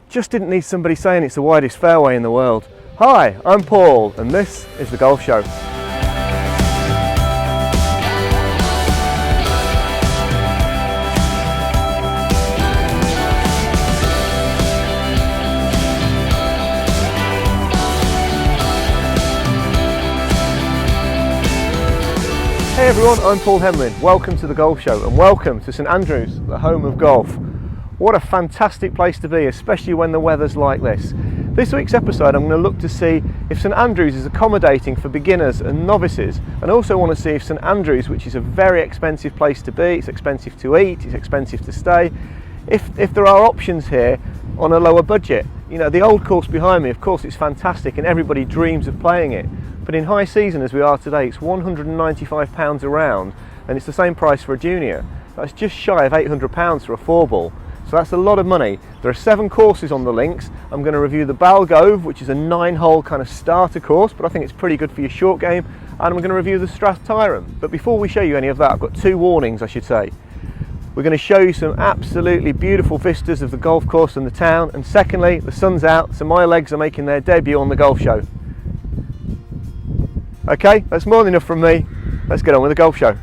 Just didn't need somebody saying it's the widest fairway in the world. Hi, I'm Paul and this is The Golf Show. Hey everyone, I'm Paul Hemlin. Welcome to The Golf Show and welcome to St Andrews, the home of golf. What a fantastic place to be, especially when the weather's like this. This week's episode I'm going to look to see if St Andrews is accommodating for beginners and novices, and also want to see if St Andrews, which is a very expensive place to be, it's expensive to eat, it's expensive to stay, if there are options here on a lower budget. You know, the old course behind me, of course, it's fantastic and everybody dreams of playing it. But in high season as we are today, it's £195 a round, and it's the same price for a junior. That's just shy of £800 for a 4-ball. So that's a lot of money. There are 7 courses on the links. I'm going to review the Balgove, which is a 9-hole kind of starter course, but I think it's pretty good for your short game. And I'm going to review the Strathtyrum. But before we show you any of that, I've got 2 warnings, I should say. We're going to show you some absolutely beautiful vistas of the golf course and the town. And secondly, the sun's out, so my legs are making their debut on the golf show. Okay, that's more than enough from me. Let's get on with the golf show.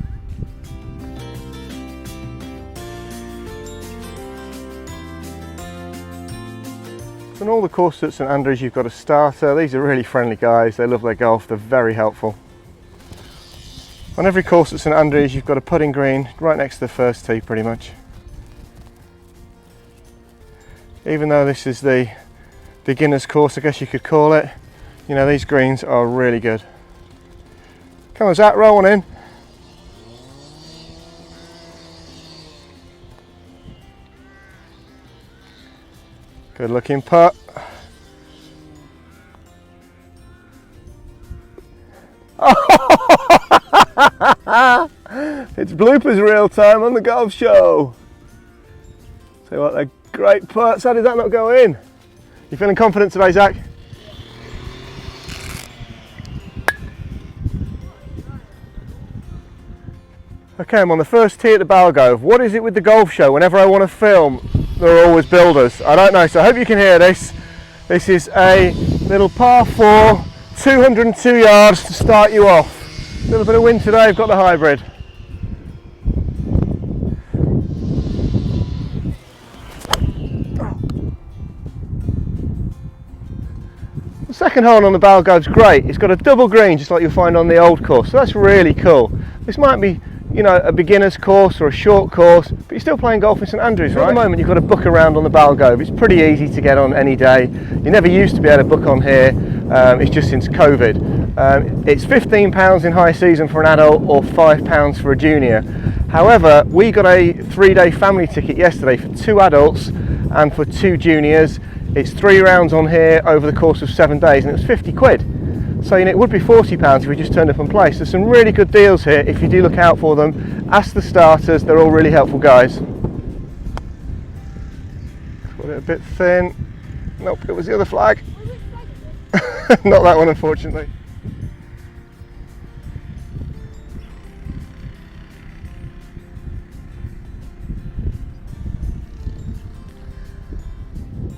On all the courses at St Andrews you've got a starter. These are really friendly guys, they love their golf, they're very helpful. On every course at St Andrews you've got a putting green right next to the first tee pretty much. Even though this is the beginner's course, I guess you could call it, you know, these greens are really good. Come on Zach, roll one in. Good looking putt. It's bloopers reel time on the golf show. Tell you what, they're great putts. How did that not go in? You feeling confident today, Zach? Okay, I'm on the first tee at the Balgove. What is it with the golf show? Whenever I want to film, there are always builders. I don't know, so I hope you can hear this. This is a little par 4, 202 yards to start you off. A little bit of wind today, I've got the hybrid. The second hole on the Balgove's great. It's got a double green just like you'll find on the old course, so that's really cool. This might be, you know, a beginner's course or a short course, but you're still playing golf in St Andrews, right? At the moment you've got to book around on the Balgove. It's pretty easy to get on any day. You never used to be able to book on here, it's just since COVID. It's £15 in high season for an adult or £5 for a junior. However, we got a 3-day family ticket yesterday for 2 adults and for 2 juniors. It's 3 rounds on here over the course of 7 days and it was 50 quid. So you know, it would be £40 if we just turned up and played. There's some really good deals here if you do look out for them. Ask the starters, they're all really helpful guys. Got it a bit thin. Nope, it was the other flag. Not that one, unfortunately.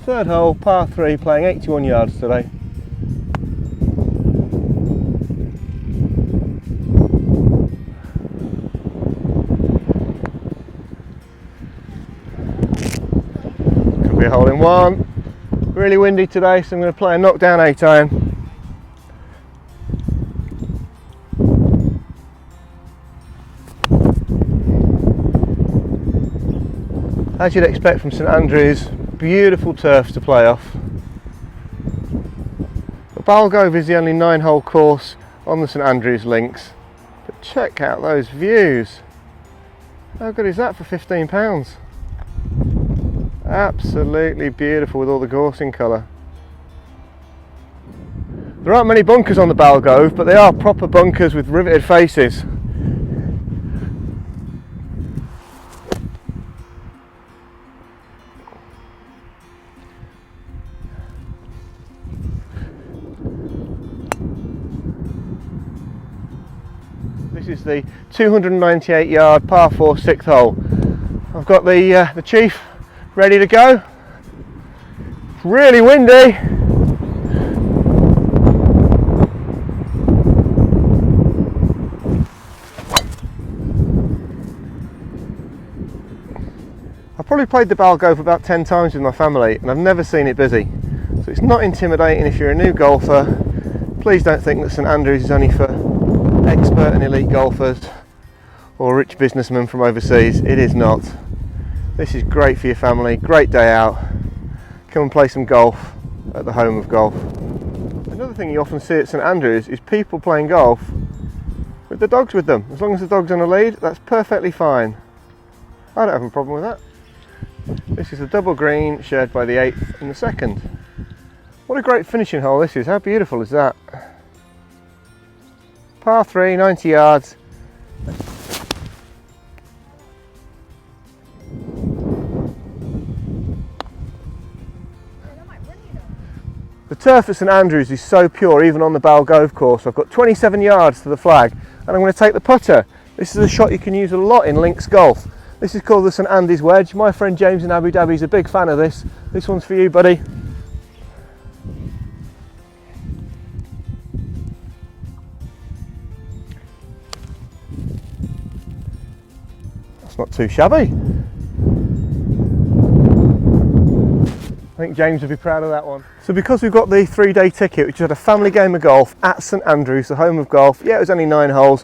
Third hole, par 3, playing 81 yards today. Could be a hole in one. Really windy today, so I'm going to play a knockdown 8-iron. As you'd expect from St Andrews, beautiful turf to play off. The Balgove is the only 9-hole course on the St Andrews links, but check out those views. How good is that for £15? Absolutely beautiful with all the gorse in colour. There aren't many bunkers on the Balgove, but they are proper bunkers with riveted faces. This is the 298 yard par 4 6th hole. I've got the Chief ready to go. really windy. I've probably played the Balgove about 10 times with my family and I've never seen it busy. So it's not intimidating if you're a new golfer. Please don't think that St Andrews is only for expert and elite golfers or rich businessmen from overseas. It is not. This is great for your family, great day out. Come and play some golf at the home of golf. Another thing you often see at St Andrews is people playing golf with the dogs with them. As long as the dog's on a lead, that's perfectly fine. I don't have a problem with that. This is a double green shared by the 8th and the 2nd. What a great finishing hole this is. How beautiful is that? Par 3, 90 yards. The turf at St Andrews is so pure, even on the Balgove course. I've got 27 yards to the flag and I'm going to take the putter. This is a shot you can use a lot in links golf. This is called the St Andy's Wedge. My friend James in Abu Dhabi is a big fan of this. This one's for you, buddy. That's not too shabby. I think James would be proud of that one. So because we've got the 3-day ticket, which had a family game of golf at St Andrews, the home of golf, yeah, it was only 9 holes,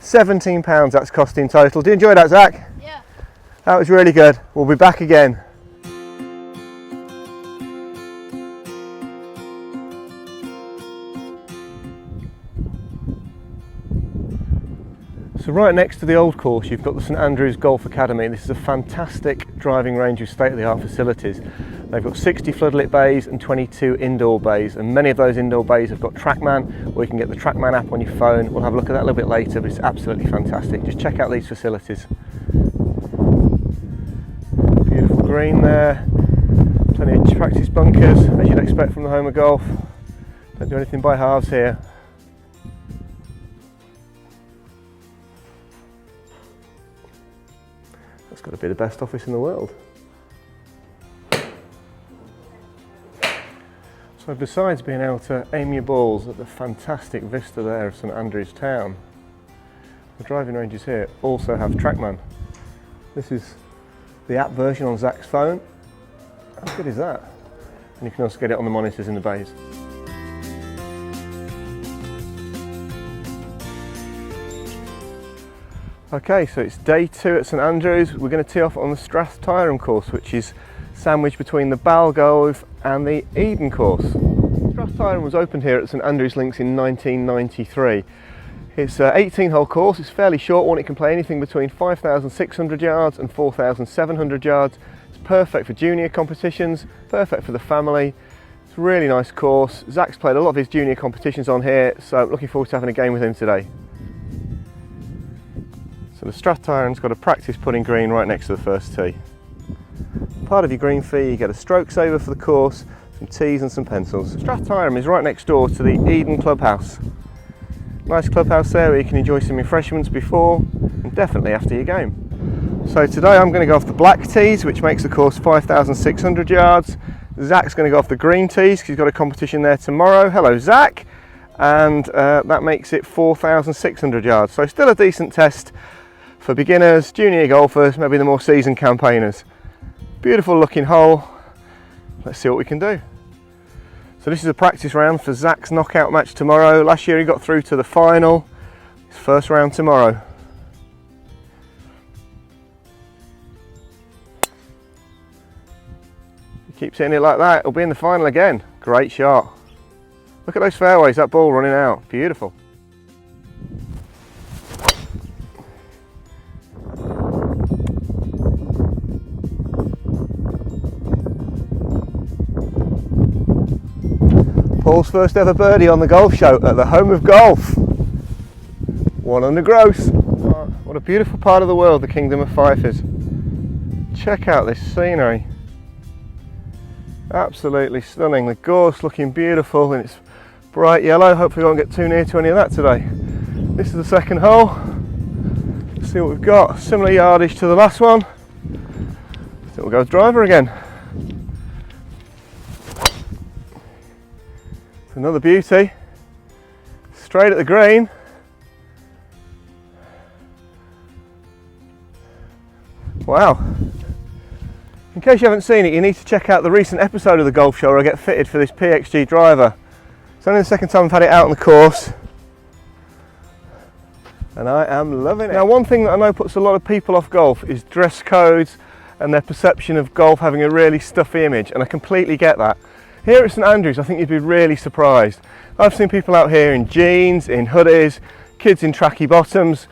£17 that's cost in total. Do you enjoy that, Zach? Yeah. That was really good. We'll be back again. So right next to the old course you've got the St Andrews Golf Academy. This is a fantastic driving range with state-of-the-art facilities. They've got 60 floodlit bays and 22 indoor bays, and many of those indoor bays have got TrackMan, or you can get the TrackMan app on your phone. We'll have a look at that a little bit later, but it's absolutely fantastic. Just check out these facilities. Beautiful green there, plenty of practice bunkers as you'd expect from the home of golf. Don't do anything by halves here. That's got to be the best office in the world. So besides being able to aim your balls at the fantastic vista there of St Andrews town, the driving ranges here also have TrackMan. This is the app version on Zach's phone. How good is that? And you can also get it on the monitors in the bays. Okay, so it's day 2 at St Andrews. We're going to tee off on the Strathtyrum course, which is sandwiched between the Balgove and the Eden course. Strathtyrum was opened here at St Andrews Links in 1993. It's an 18-hole course. It's a fairly short one. It can play anything between 5,600 yards and 4,700 yards. It's perfect for junior competitions, perfect for the family. It's a really nice course. Zach's played a lot of his junior competitions on here, so I'm looking forward to having a game with him today. So the Strathtyrum's got a practice putting green right next to the first tee. Part of your green fee, you get a stroke saver for the course, some tees and some pencils. Strathtyrum is right next door to the Eden clubhouse. Nice clubhouse there where you can enjoy some refreshments before and definitely after your game. So today I'm going to go off the black tees, which makes the course 5,600 yards. Zach's going to go off the green tees because he's got a competition there tomorrow. Hello Zach! And that makes it 4,600 yards. So still a decent test for beginners, junior golfers, maybe the more seasoned campaigners. Beautiful looking hole. Let's see what we can do. So this is a practice round for Zach's knockout match tomorrow. Last year he got through to the final. His first round tomorrow. He keeps hitting it like that, it'll be in the final again. Great shot. Look at those fairways, that ball running out. Beautiful. Paul's first ever birdie on the golf show at the home of golf. 1 under gross. Oh, what a beautiful part of the world the Kingdom of Fife is. Check out this scenery. Absolutely stunning. The gorse looking beautiful in its bright yellow. Hopefully we won't get too near to any of that today. This is the second hole. Let's see what we've got. Similar yardage to the last one. I think we'll go with driver again. Another beauty, straight at the green. Wow. In case you haven't seen it, you need to check out the recent episode of the Golf Show where I get fitted for this PXG driver. It's only the second time I've had it out on the course, and I am loving it. Now, one thing that I know puts a lot of people off golf is dress codes and their perception of golf having a really stuffy image, and I completely get that. Here at St Andrews, I think you'd be really surprised. I've seen people out here in jeans, in hoodies, kids in tracky bottoms.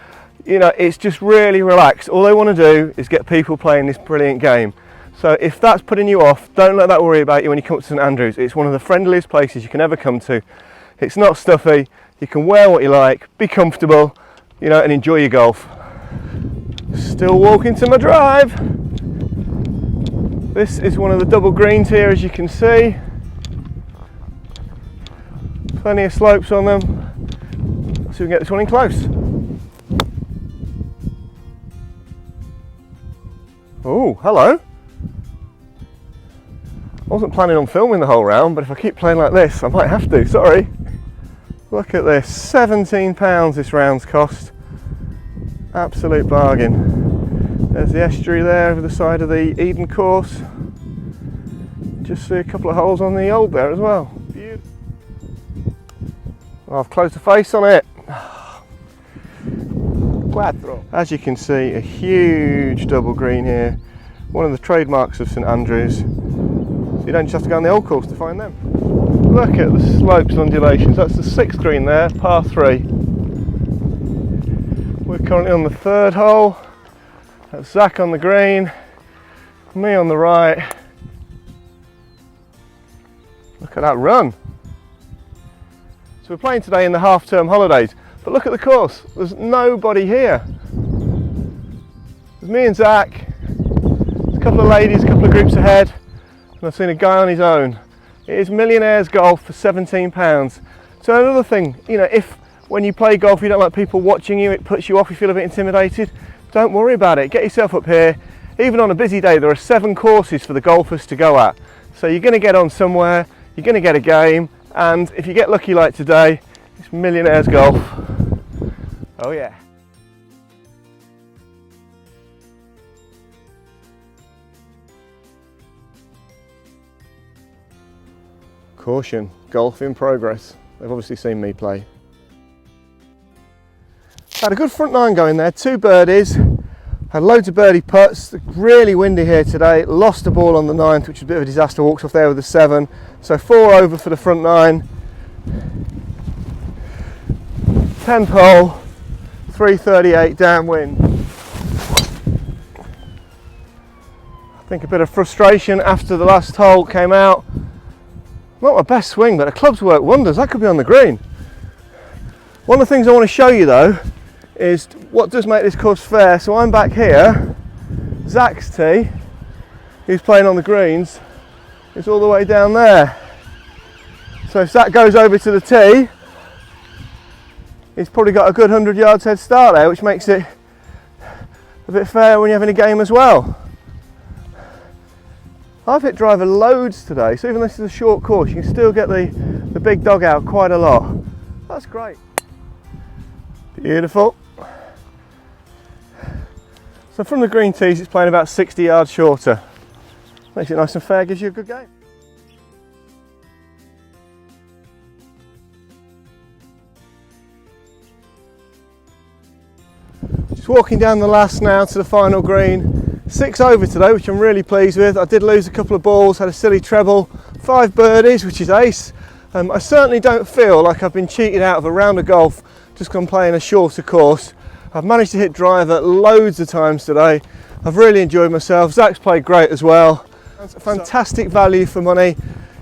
You know, it's just really relaxed. All they want to do is get people playing this brilliant game. So if that's putting you off, don't let that worry about you when you come to St Andrews. It's one of the friendliest places you can ever come to. It's not stuffy, you can wear what you like, be comfortable, you know, and enjoy your golf. Still walking to my drive. This is one of the double greens here, as you can see. Plenty of slopes on them. Let's see if we can get this one in close. Oh, hello. I wasn't planning on filming the whole round, but if I keep playing like this, I might have to, sorry. Look at this, £17 this round's cost. Absolute bargain. There's the estuary there over the side of the Eden course. Just see a couple of holes on the old there as well. Beautiful. I've closed the face on it. Quattro. As you can see, a huge double green here. One of the trademarks of St Andrews. So you don't just have to go on the old course to find them. Look at the slopes and undulations. That's the 6th green there, par 3. We're currently on the 3rd hole. That's Zach on the green, me on the right. Look at that run. So we're playing today in the half-term holidays, but look at the course. There's nobody here. There's me and Zach, there's a couple of ladies, a couple of groups ahead, and I've seen a guy on his own. It is Millionaires Golf for £17. So another thing, you know, if when you play golf you don't like people watching you, it puts you off, you feel a bit intimidated, don't worry about it. Get yourself up here. Even on a busy day, there are 7 courses for the golfers to go at. So you're going to get on somewhere, you're going to get a game, and if you get lucky like today, it's Millionaires Golf. Oh yeah. Caution, golf in progress. They've obviously seen me play. Had a good front 9 going there, 2 birdies. Had loads of birdie putts. Really windy here today. Lost the ball on the 9th, which was a bit of a disaster. Walked off there with a 7. So 4 over for the front 9. 10th hole, 338 downwind. I think a bit of frustration after the last hole came out. Not my best swing, but the clubs work wonders. That could be on the green. One of the things I want to show you though is what does make this course fair. So I'm back here, Zach's tee, who's playing on the greens, is all the way down there. So if Zach goes over to the tee, he's probably got a good 100 yards head start there, which makes it a bit fair when you're having a game as well. I've hit driver loads today, so even though this is a short course, you can still get the big dog out quite a lot. That's great. Beautiful. So from the green tees, it's playing about 60 yards shorter. Makes it nice and fair, gives you a good game. Just walking down the last now to the final green. 6 over today, which I'm really pleased with. I did lose a couple of balls, had a silly treble, 5 birdies, which is ace. I certainly don't feel like I've been cheated out of a round of golf just because I'm playing a shorter course. I've managed to hit driver loads of times today. I've really enjoyed myself. Zach's played great as well. It's a fantastic value for money.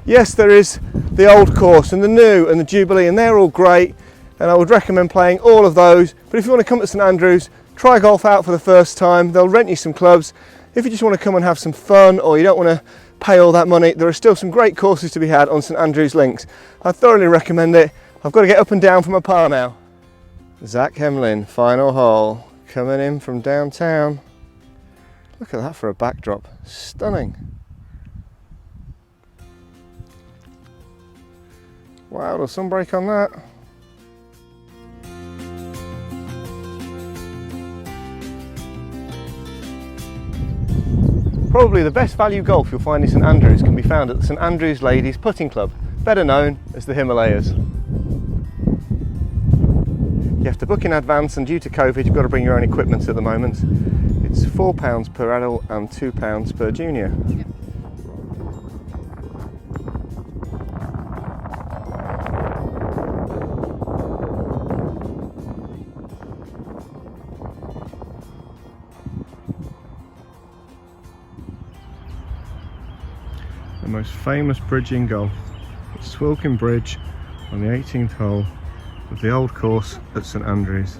Yes, there is the old course and the new and the Jubilee, and they're all great, and I would recommend playing all of those. But if you want to come to St Andrews, try golf out for the first time. They'll rent you some clubs. If you just want to come and have some fun, or you don't want to pay all that money, there are still some great courses to be had on St Andrews Links. I thoroughly recommend it. I've got to get up and down from my par now. Zach Hemlin, final hole, coming in from downtown. Look at that for a backdrop, stunning. Wow, there's some break on that. Probably the best value golf you'll find in St Andrews can be found at the St Andrews Ladies Putting Club, better known as the Himalayas. You have to book in advance, and due to COVID you've got to bring your own equipment at the moment. It's £4 per adult and £2 per junior. Yep. The most famous bridge in golf, it's Swilkin Bridge on the 18th hole of the old course at St Andrews.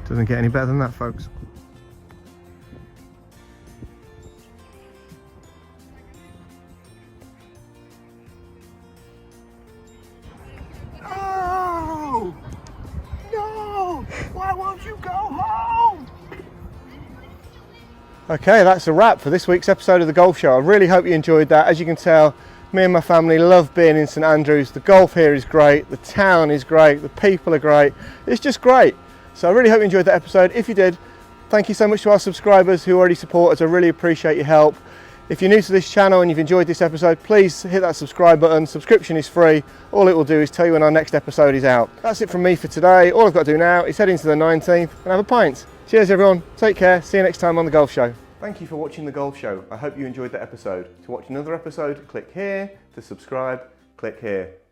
Doesn't get any better than that, folks. No! No! Why won't you go home? Okay, that's a wrap for this week's episode of the Golf Show. I really hope you enjoyed that. As you can tell, me and my family love being in St Andrews. The golf here is great, the town is great, the people are great. It's just great. So I really hope you enjoyed that episode. If you did, thank you so much to our subscribers who already support us. I really appreciate your help. If you're new to this channel and you've enjoyed this episode, please hit that subscribe button. Subscription is free. All it will do is tell you when our next episode is out. That's it from me for today. All I've got to do now is head into the 19th and have a pint. Cheers everyone, take care, see you next time on The Golf Show. Thank you for watching The Golf Show. I hope you enjoyed that episode. To watch another episode, click here. To subscribe, click here.